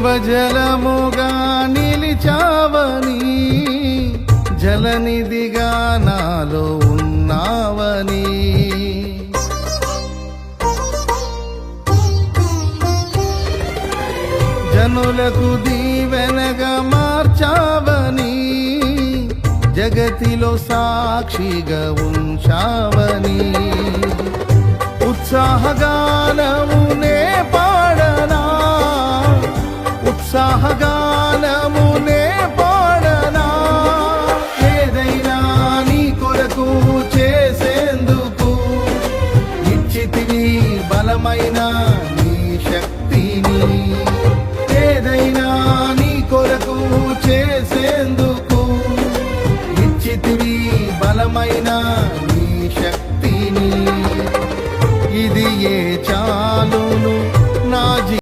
జీవజలముగా నిలిచావని, జలనిధిగా నాలో ఉన్నావని, జనులకు దీవెనగా మార్చావని, జగతిలో సాక్షిగా ఉంచావని, ఉత్సాహగానమునే పాడనా, ఉత్సాహగానమునే పాడనా, ఏదైనా నీ కొరకు చేసేందుకు ఇచ్చితివి బలమైన నీ శక్తిని, ఏదైనా నీ కొరకు చేసేందుకు ఇచ్చితివి బలమైన